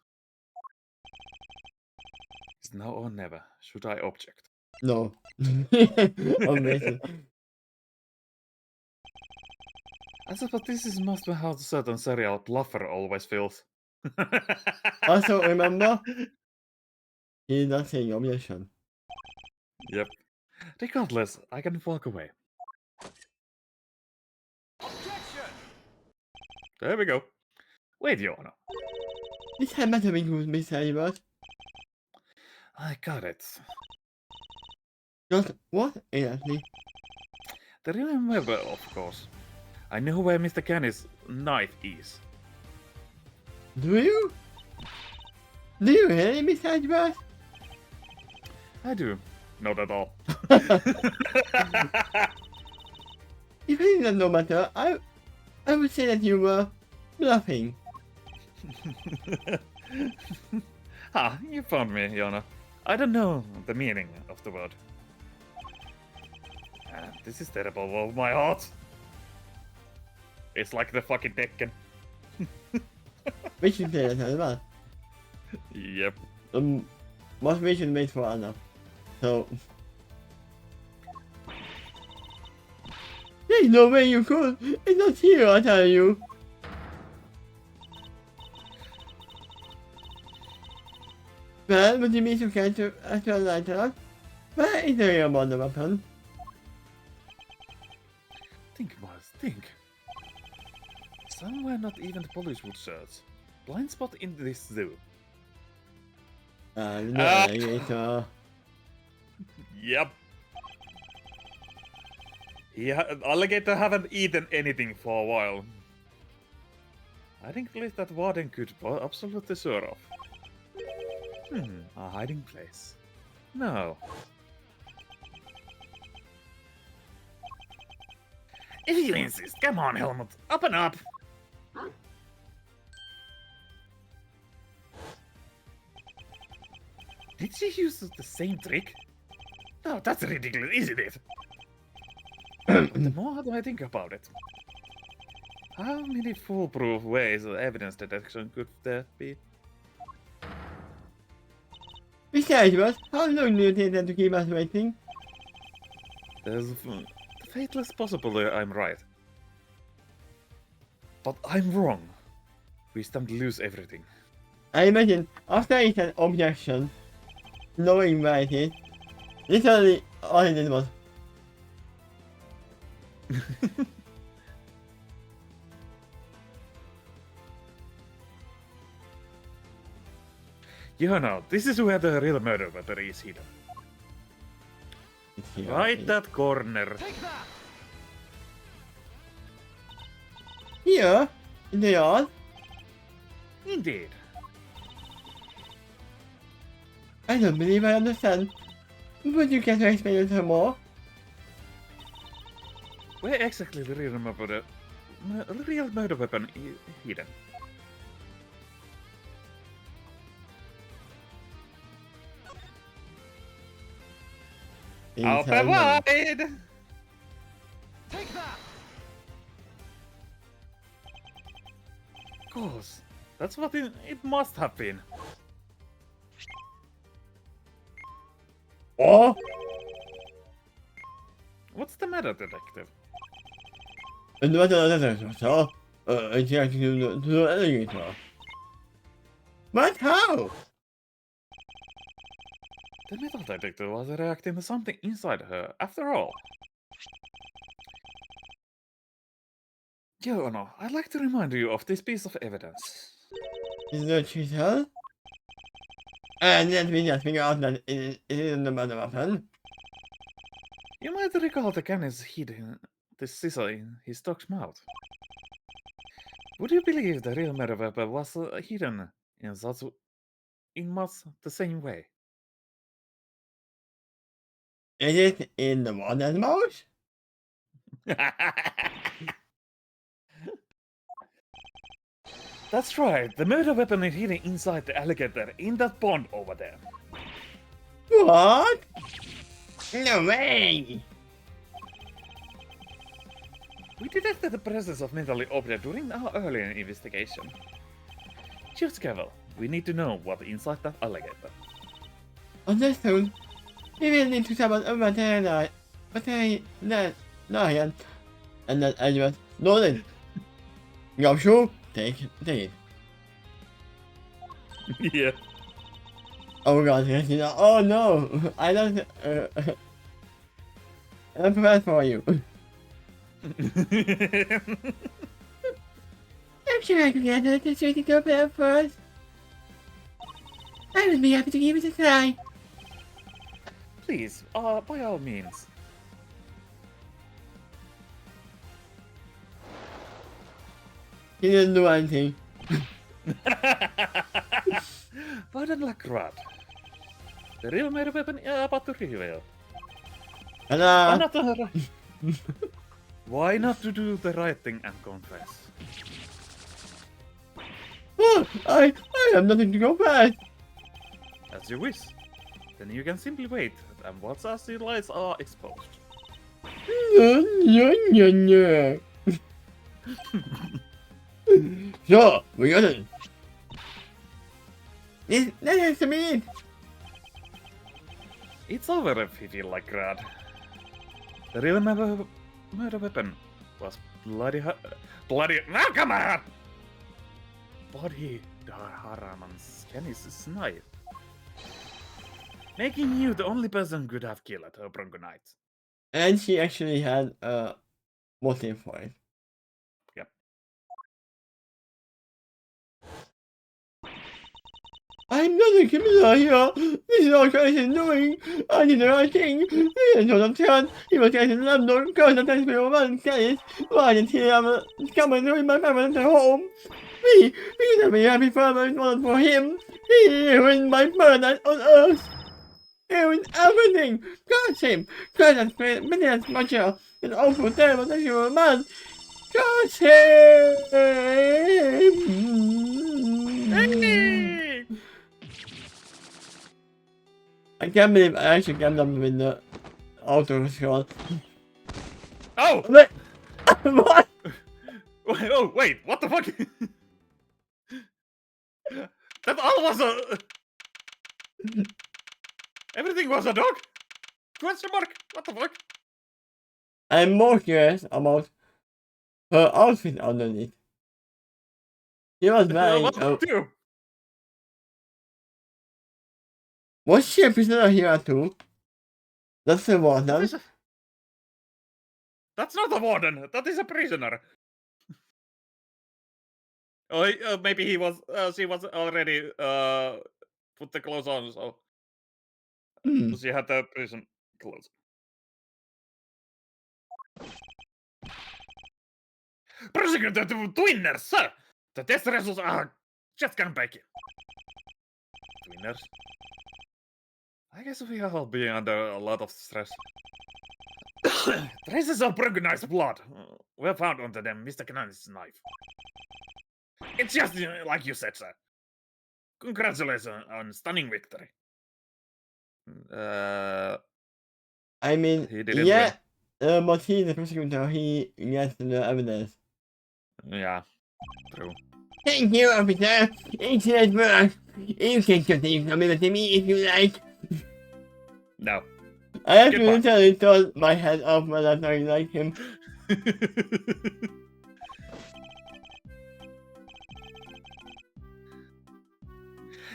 It's now or never. Should I object? No. Amazing. I suppose this is must be how a certain serial bluffer always feels. Also, remember, he is not saying objection. Yep. Regardless, I can walk away. There we go. Wait, Your Honor. This had better be good, Miss Edwards. I got it. Just what exactly? The remember, of course. I know where Mr. Kenny's knife is. Do you? Do you really, Miss Edwards? I do. Not at all. If it doesn't no matter, I I would say that you were bluffing. You found me, Yona. I don't know the meaning of the word. This is terrible. Oh, my heart. It's like the fucking Tekken. We should play that as well. Yep. But we should wait for Anna. So... There's no way you could! It's not here, I tell you! Well, would you mean to catch a lighter? Where is the real wonder weapon? Think, Miles, think. Somewhere not even the police would search. Blind spot in this zoo. No, alligator. Yep. Alligator haven't eaten anything for a while. I think place that warden could absolutely sure of. A hiding place. No. If you insist, come on, Helmut, open up! Did she use the same trick? No, that's ridiculous, isn't it? But the more I think about it, how many foolproof ways of evidence detection could there be? Besides, Ross, how long do you take them to keep us waiting? There's the fatalist possibility I'm right. But I'm wrong. We stand to lose everything. I imagine, after it's an objection, knowing where it is, literally all he did was... You know, this is where the real murder weapon is hidden. It's here. Right that corner. Here? In the yard? Indeed. I don't believe I understand. Would you care to explain a little more? Where exactly the real murder weapon is hidden? Open wide! Take that! Of course. That's what it must have been. Oh! What's the matter, detective? And what another so? It's actually to the alligator. But how? The metal detector was reacting to something inside her, after all. Jono, I'd like to remind you of this piece of evidence. Is the chisel? And let me just figure out that it isn't the murder weapon. You might recall the cannons hidden the scissor in his dog's mouth. Would you believe the real murder weapon was hidden in much the same way? Is it in the water's mouth? That's right, the murder weapon is hidden inside the alligator in that pond over there. What? No way! We detected the presence of metallic object during our earlier investigation. Just careful, we need to know what's inside that alligator. Understood. We will need to summon a veterinarian and then Edward Nolan. Gumshoe, take it. Yeah. Oh god, Christina, oh no! I don't... I'm prepared for you. I'm sure I can get her to treat it up there first. I would be happy to give it a try. Please, by all means. He didn't do anything. Pardon Lacroix. The real murder weapon about to reveal. Hello? Another... Why not to do the right thing and confess? Oh, I have nothing to confess. As you wish. Then you can simply wait and watch as the lies are exposed. No, no, no, no. So, we got it. That has to be it. It's over if you feel like Grad. The real murder weapon was bloody. Now come on! Body Haraman's Kenny's knife. Making you the only person who could have killed her Bronco Knight. And she actually had a motive for it. Yep. I'm not a criminal here. This is all Curtis is doing. I did the right thing. He has no chance. He was getting London. Curtis attacks me over and Dennis. Why did he have a come and ruin my parents at home? Me, because I'm a happy father wanted for him. He ruined my paradise on earth. He ruined everything. Curse him. Curse has been as much an awful, terrible, sexual man. Curse him. Hey! I can't believe I actually got them with the auto scroll. Oh! What? What? Oh, wait, what the fuck? That all was a... Everything was a dog? Question mark? What the fuck? I'm more curious about her outfit underneath. She was wearing What a... do you? Was she a prisoner here too? That's the What warden. is a- That's not a warden. That is a prisoner. Oh, maybe he was. She was already put the clothes on, so Hmm. she had the prison clothes. Prosecutor Twinners, sir. The test results are just come back. Twinners. I guess we are all being under a lot of stress. Traces of organized blood were found on them, Mr. Cannon's knife. It's just like you said, sir. Congratulations on stunning victory. I mean, He didn't yeah, but he's the prosecutor. He gets the evidence. Yeah, true. Thank you, officer. Excellent work. You can continue coming with me if you like. No. I have to Goodbye. literally turn my head off when I'm talking like him.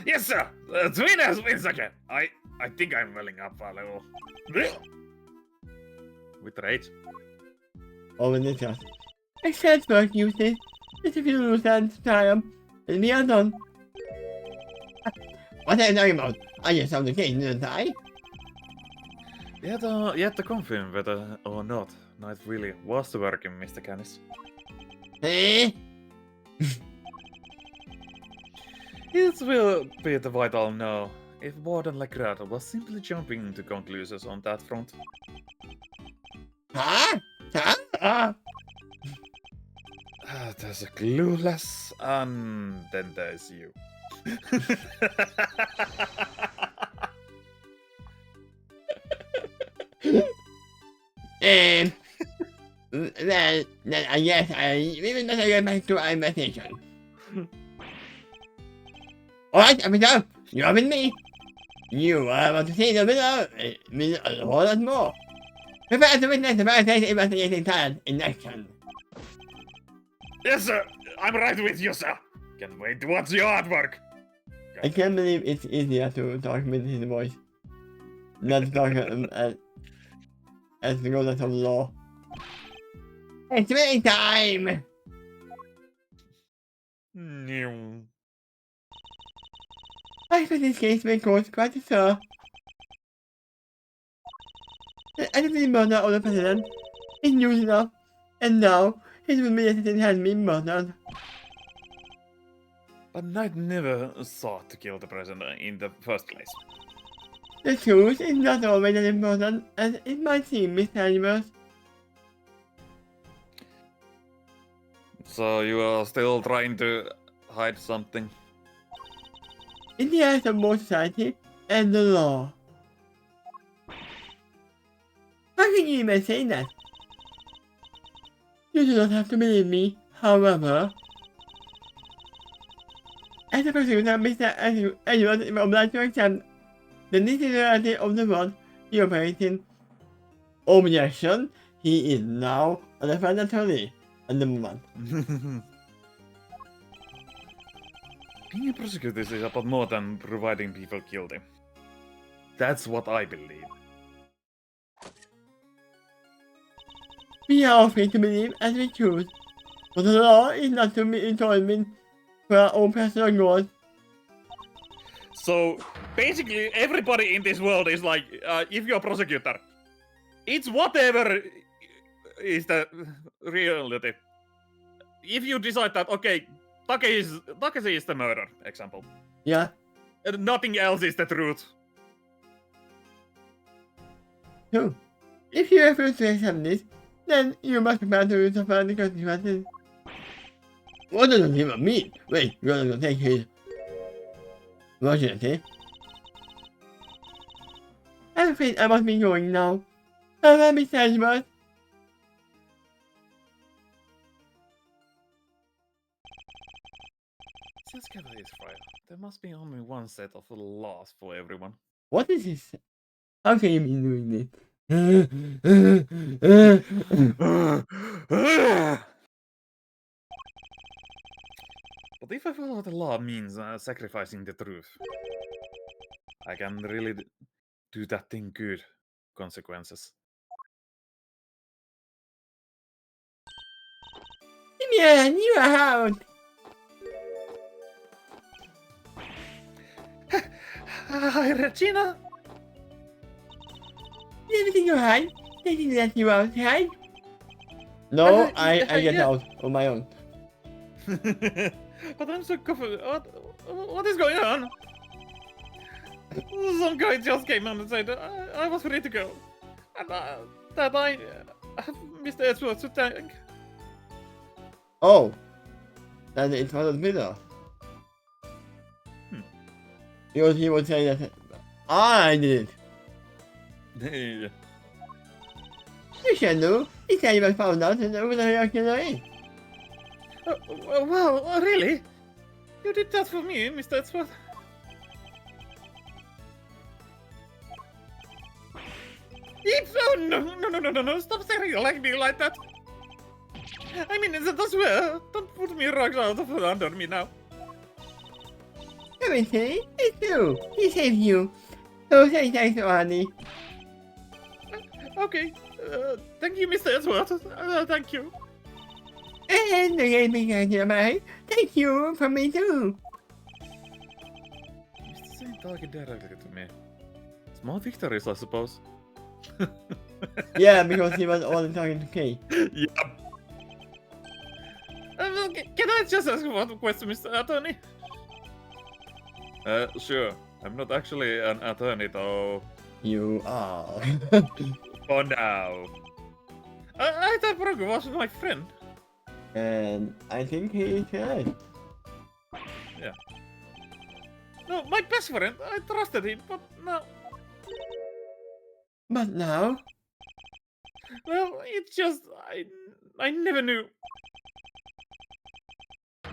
Yes, sir. Twinners wins again. I think I'm welling up a little. With rage. Over the top. Excellent work, Eustace. Just a few loose ends to tie up, and we are done. What are you talking about? I just found the case, didn't I? You had to confirm whether or not Knight really was working, Mr. Canis. Eh? It will be the vital no if Warden Legrad was simply jumping to conclusions on that front. Huh? Huh? There's a clueless, and then there's you. Well, then I guess we will better get back to our investigation. Alright, officer, you're with me. You are about to see the winner with a whole lot more. Prepare to witness the Paradise Investigating Talent in action. Yes, sir. I'm right with you, sir. Can't wait to watch your artwork. I can't believe it's easier to talk with his voice than to talk as the goddess of law. It's winning time! No. I expect this case may cause quite a stir. The attempted murder of the president is news enough, and now his would-be assassin has been murdered. But Knight never sought to kill the president in the first place. The truth is not always as important as it might seem, Mr. Universe. So you are still trying to hide something? In the eyes of more society and the law. How can you even say that? You do not have to believe me, however. As a prosecutor, Mr. Edward is obliged to accept the necessity of the world he operates in. Objection, he is now on the mandatory at the moment. Being a prosecutor is about more than providing people guilty. That's what I believe. We are free to believe as we choose, but the law is not to be involved for our own personal goals. So basically, everybody in this world is like, if you're a prosecutor, it's whatever is the reality. If you decide that, okay, Takeshi is the murderer, example, Yeah, and nothing else is the truth. true. If you refuse to accept this, then you must prepare to suffer the consequences. What does it even mean? Wait, you're gonna take his virginity? I'm afraid I must be going now. Have a happy Christmas. Let's get this right. There must be only one set of laws for everyone. What is this? How can you be doing this? But if I follow the law means sacrificing the truth, I can really do that thing good. Consequences. Man, you are out. Hi, Regina. Is everything alright? Did you let you outside? No, I get yeah. out on my own. But I'm so confused. What is going on? Some guy just came on and said I was free to go, and that I have Mr. Edwards to thank. Oh, then it was Peter. Because he would say that I did it. Yeah. You should know. He said he was found out and over the killer is. Well, really? You did that for me, Mr. Edwards. Oh, no, stop staring like me like that. I mean, is it a swear? Don't put me rocks out of under me now. Everything it's true. He saved you. So say thanks to Annie. Okay, thank you, Mr. Edwards. Thank you. And the gaming idea, mate. Thank you from me too. Mr. Saint talking directly to me. Small victories, I suppose. Yeah, because he was only talking to Kay. Yep. Can I just ask one question, Mr. Attorney? Sure. I'm not actually an attorney, though. You are. For now. I thought Brogo was my friend. And I think he is right. Yeah. No, my best friend. I trusted him, but now... But now, Well, it's just... I never knew.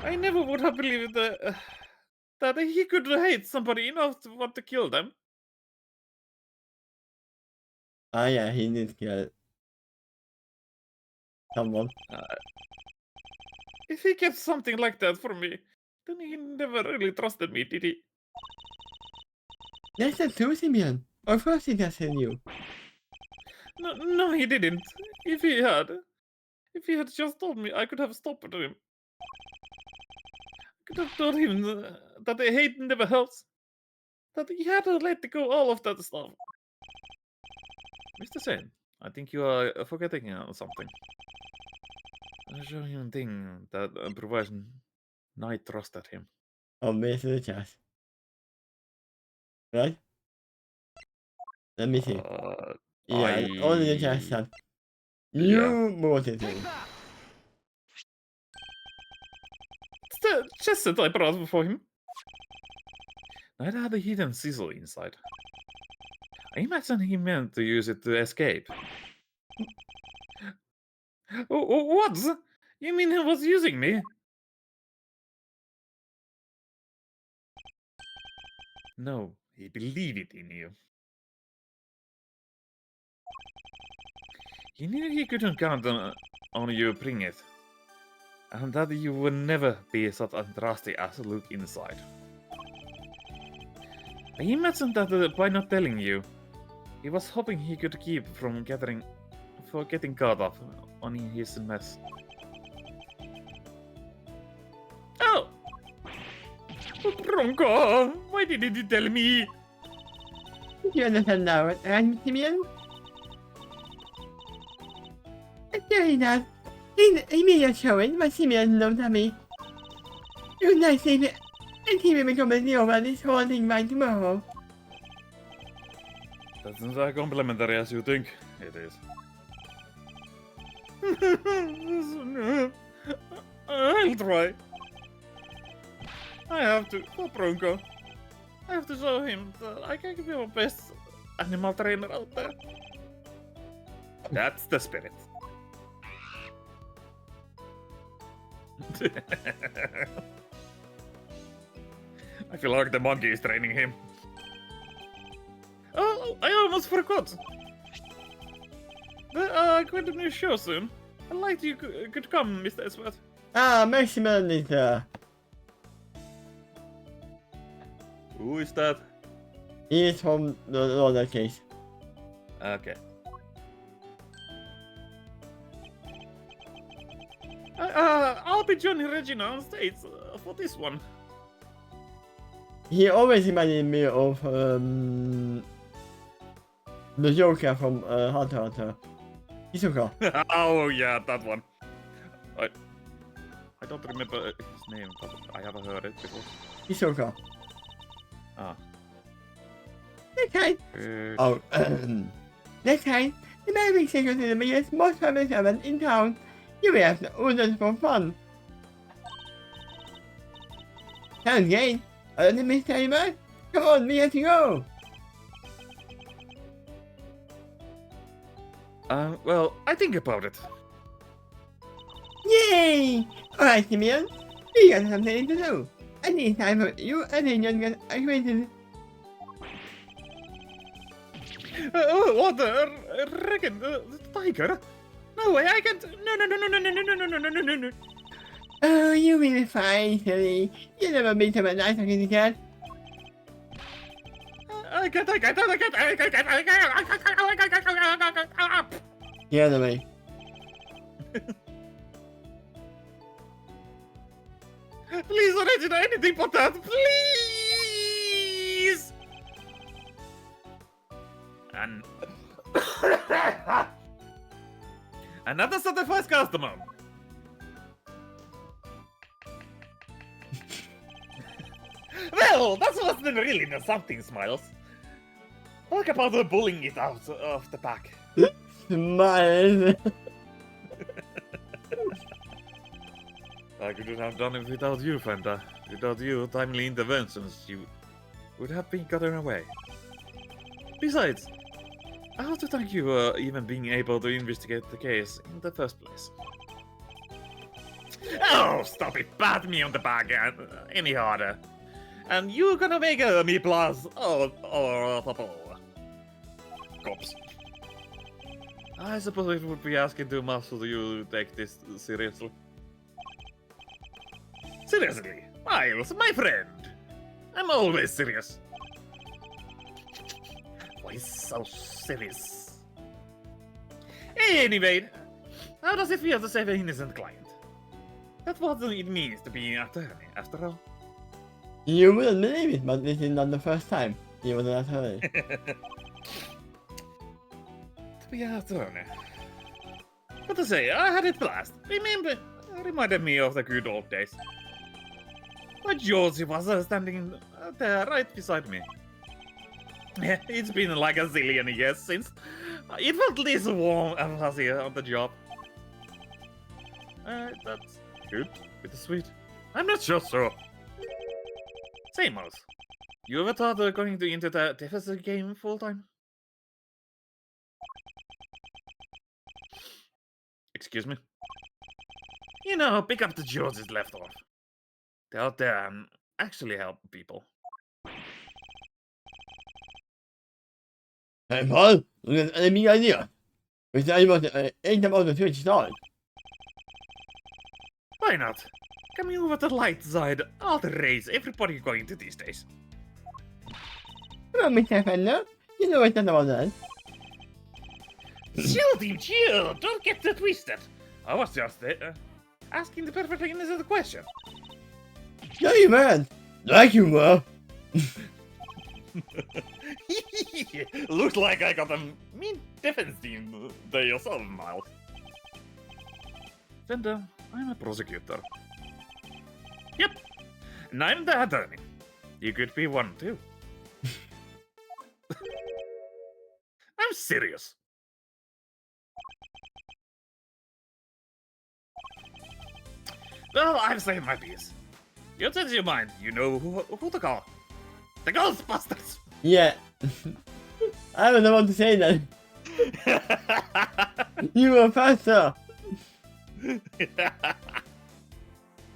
I never would have believed that he could hate somebody enough to want to kill them. ah yeah, he did kill someone. If he kept something like that for me, then he never really trusted me, did he? That's the truth, Simeon. Of course he doesn't you. No, he didn't. If he had just told me, I could have stopped him. I could have told him that the hate never helps. That he had to let go all of that stuff. Mr. Sen, I think you are forgetting something. I'm showing him a thing that provides night trust at him. Obviously the chest. Right? Let me see. Yeah, only the chest. You brought it in. chest that I brought for him. It had a hidden sizzle inside. I imagine he meant to use it to escape. What? You mean he was using me? No, he believed in you. He knew he couldn't count on you bring it. And that you would never be such a trusty as look inside. I imagine that by not telling you, he was hoping he could keep from getting caught up on his mess. Oh! Bronco, why didn't you tell me? Do you understand now, right, Simeon? Sorry, Dad. He made a showing, but Simeon looked at me. Good night, Simeon. And he will become a deal about this whole thing by tomorrow. That's not as complimentary as you think it is. I'll try. I have to, for Bronco. I have to show him that I can be your best animal trainer out there. That's the spirit. I feel like the monkey is training him. Oh, I almost forgot. Going to new show soon. I'd like you could come, Mr. Esworth. Ah, Maximilian is there. Who is that? He is from the roller case. Okay. I'll be joining Regina on stage for this one. He always reminded me of the Joker from Hunter x Hunter. Hisoka. Oh yeah, that one. I don't remember his name, but I haven't heard it before. Hisoka. Ah. Okay. Oh, next time, the Mary Secret is the biggest, most famous event in town. You will have to order for fun. Sounds great. Mr. Tamer, come on, we have to go. Well, I think about it. Yay! Alright, Simeon, we got something to do. I think it's time for you and then you'll get acquainted. What the tiger? No way, I can't. No. Oh, you will be fine, silly. You've never been to a nice looking cat. The other way. Please, Regina, anything but that, please! And another satisfied customer. Well, that wasn't really something, Smiles. Talk about the bullying it out of the pack. Smile. I couldn't have done it without you, Fanta. Without your timely interventions, you would have been gotten away. Besides, I have to thank you for even being able to investigate the case in the first place. Oh, stop it! Pat me on the back any harder. And you're gonna make a me plus or cops. I suppose it would be asking too much for you to take this seriously. Seriously, Miles, my friend. I'm always serious. Why so serious? Anyway, how does it feel to save an innocent client? That's what it means to be an attorney, after all. You wouldn't believe it, but this is not the first time he was an attorney. To be an attorney. What to say, I had it blast. Reminded me of the good old days. But Georgie was standing there right beside me. It's been like a zillion years since it felt this warm and fuzzy on the job. That's good, bittersweet. I'm not sure so. Same as. You ever thought of going into the deficit game full time? Excuse me? You know, pick up the George's left off. They're out there and actually help people. Hey, Paul, das ist eine mega Idee. Ich sage immer, ich habe auch natürlich stark. Why not? Come over to the light side. All the race everybody going to these days. Come on, Mr. Fender. You know what that about that. Chill, team, chill. Don't get too twisted. I was just asking the perfect innocent question. Yeah, you man. Like you were. Looks like I got a mean defense team there yourself, Miles. Fender, I'm a prosecutor. Yep, and I'm the attorney. You could be one too. I'm serious. Well, I've said my piece. You change your mind. You know who to call. The Ghostbusters! Yeah. I don't know what to say then. You were faster.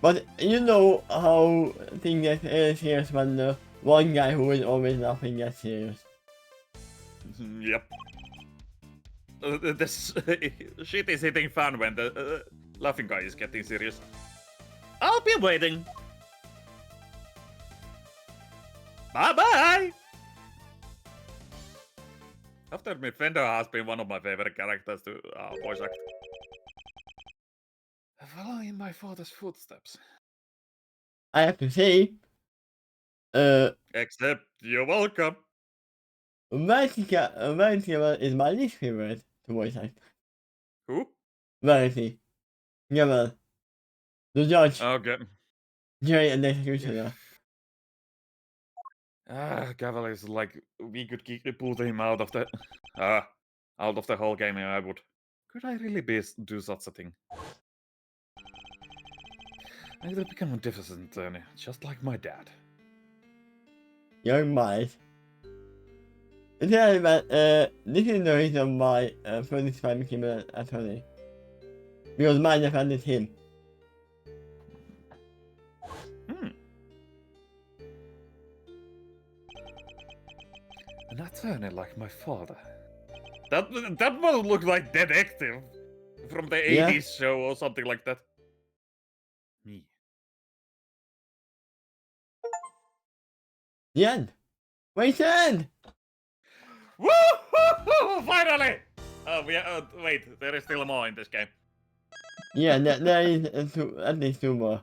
But you know how things get serious when the one guy who is always laughing gets serious. Yep. This shit is hitting fun when the laughing guy is getting serious. I'll be waiting. Bye-bye! After me, Fender has been one of my favorite characters to voice act. Following in my father's footsteps. I have to say, Except you're welcome. Verity is my least favorite to voice act. Who? Verity. Yeah, well. The judge, Okay. jury, and the executioner. Gavel is like, we could pull him out of the whole game. I would. Could I really do such a thing? I could become a deficit attorney, just like my dad. Young mice. This is the reason why Phoenix Prime became an attorney. Because my defended him. An attorney like my father. That must look like detective from the 80s show or something like that. Me. The end. Wait, the end! Woo! Finally! Wait, there is still more in this game. Yeah, there is at least 2 more.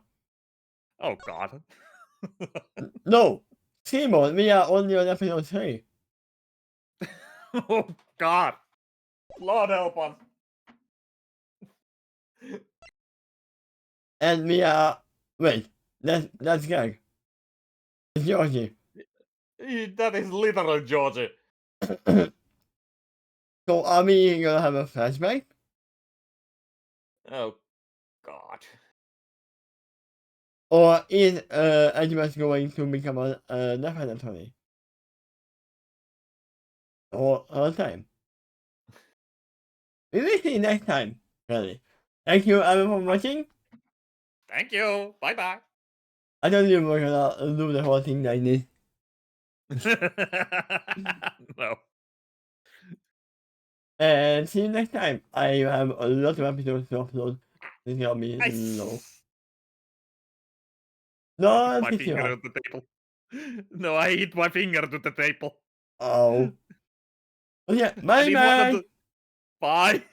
Oh god. No! 3 more, we are only on episode 3. Oh god. Lord help us. And we are... Wait, that's Greg. It's Georgie. That is literal Georgie. So are we gonna have a flashback? Oh god. Or is Edgeworth going to become a definite attorney? Or a time? We will see next time, really. Thank you everyone for watching. Thank you. Bye bye. I don't even we're gonna do the whole thing like this. No. And see you next time. I have a lot of episodes to upload. This will be low. No, My it's finger at the table. No, I hit my finger to the table. Oh. Okay, bye I need one of bye. the- Bye.